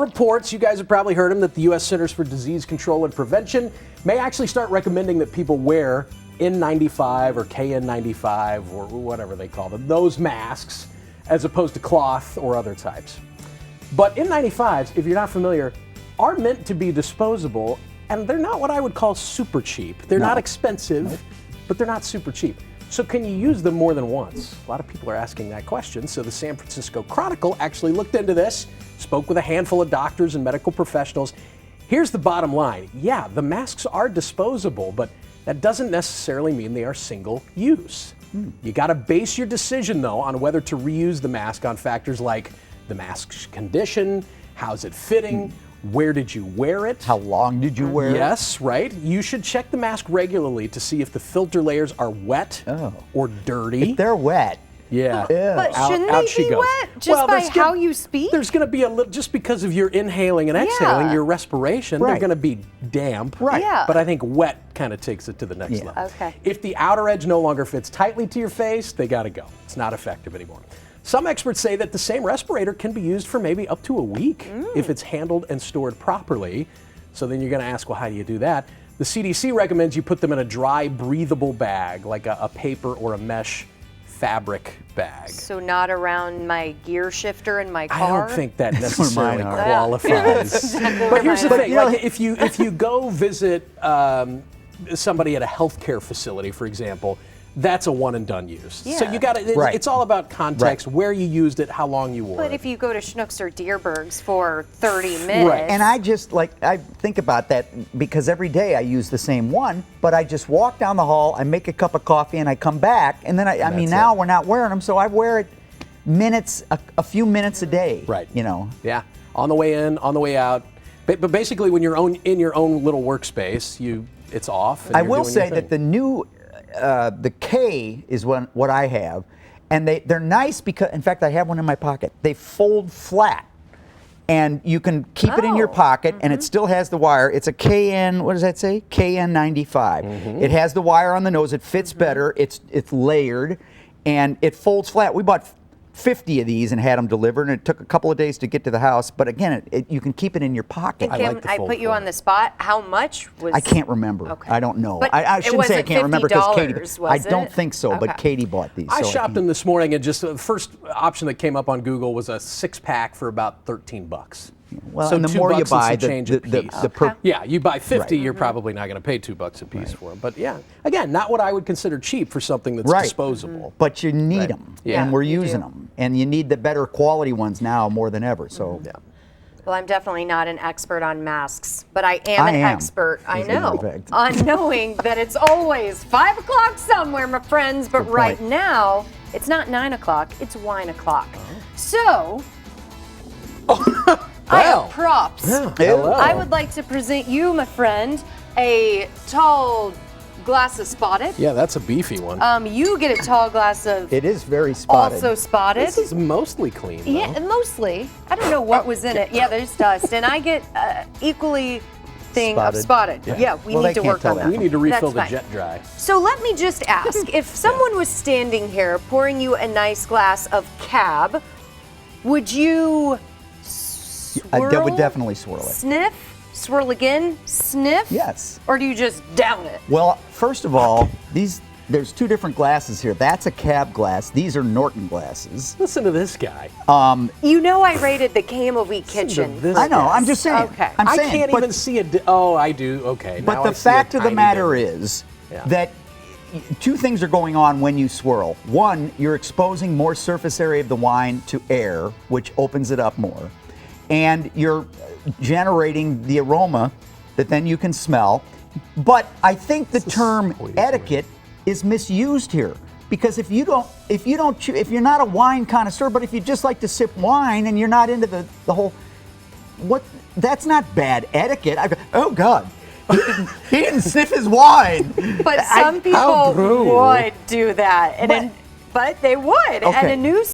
Reports, you guys have probably heard them, that the U.S. Centers for Disease Control and Prevention may actually start recommending that people wear N95 or KN95 or whatever they call them, those masks, as opposed to cloth or other types. But N95s, if you're not familiar, are meant to be disposable, and they're not what I would call super cheap. They're not expensive, but they're not super cheap. So can you use them more than once? A lot of people are asking that question, so the San Francisco Chronicle actually looked into this, spoke with a handful of doctors and medical professionals. Here's the bottom line. Yeah, the masks are disposable, but that doesn't necessarily mean they are single use. You gotta base your decision though on whether to reuse the mask on factors like the mask's condition, how's it fitting, where did you wear it? How long did you wear it? Yes, right. You should check the mask regularly to see if the filter layers are wet or dirty. If they're wet. Yeah. But shouldn't they be wet just by how you speak? There's going to be a little, just because of your inhaling and exhaling, your respiration, they're going to be damp. Right. Yeah. But I think wet kind of takes it to the next level. Okay. If the outer edge no longer fits tightly to your face, they got to go. It's not effective anymore. Some experts say that the same respirator can be used for maybe up to a week if it's handled and stored properly. So then you're going to ask, well, how do you do that? The CDC recommends you put them in a dry, breathable bag, like a paper or a mesh fabric bag. So not around my gear shifter in my car? I don't think that necessarily mine are. qualifies. But here's the thing, like if you go visit somebody at a healthcare facility, for example, that's a one and done use. So you got to, it's all about context, where you used it, how long you wore it. But if you go to Schnucks or Deerberg's for 30 minutes. And I just I think about that because every day I use the same one, but I just walk down the hall, I make a cup of coffee and I come back and then I mean now we're not wearing them, so I wear it a few minutes a day. Right. You know. Yeah. On the way in, on the way out. But basically when you're in your own little workspace, it's off. And I you're will doing say your that thing. the new the K is what I have, and they're nice because, in fact, I have one in my pocket. They fold flat, and you can keep it in your pocket, and it still has the wire. It's a KN, what does that say? KN95. It has the wire on the nose. It fits better. It's layered, and it folds flat. We bought 50 of these and had them delivered, and it took a couple of days to get to the house. But again, you can keep it in your pocket. Kim, I put you on the spot. How much was? I can't remember. Okay. I don't know. But I shouldn't say I can't remember because Katie. $50, I don't think so, but Katie bought these. I so shopped them this morning, and just the first option that came up on Google was a 6-pack for about $13. Well, so and the $2 more you and buy, some change a piece. Yeah, you buy 50, you're probably not going to pay $2 a piece for them. But yeah, again, not what I would consider cheap for something that's disposable. But you need them, and we're using them, and you need the better quality ones now more than ever. So. Well, I'm definitely not an expert on masks, but I am an expert, I know, on knowing that it's always 5 o'clock somewhere, my friends, but right now, it's not 9 o'clock, it's wine o'clock. So, I have props. I would like to present you, my friend, a tall glass of spotted. Yeah, that's a beefy one. You get a tall glass of it is very spotted. Also spotted. This is mostly clean, though. Yeah, mostly. I don't know what was in it. Yeah, there's dust. And I get equally of spotted. Yeah, we need to work on that. We need to refill the jet dry. So let me just ask, if someone was standing here pouring you a nice glass of cab, would you swirl? I would definitely swirl it. Sniff? Swirl again? Sniff? Yes. Or do you just down it? Well, first of all, there's two different glasses here. That's a cab glass. These are Norton glasses. Listen to this guy. You know I rated the KMOV kitchen. I know. I'm just saying. Okay. I can't even see it. Oh, I do. Okay. But the fact of the matter is that two things are going on when you swirl. One, you're exposing more surface area of the wine to air, which opens it up more. And you're generating the aroma that then you can smell. But I think the term etiquette is misused here, because if you're not a wine connoisseur, but if you just like to sip wine and you're not into the whole, that's not bad etiquette. Oh God, he didn't sniff his wine. But some people would do that, but they would. And a new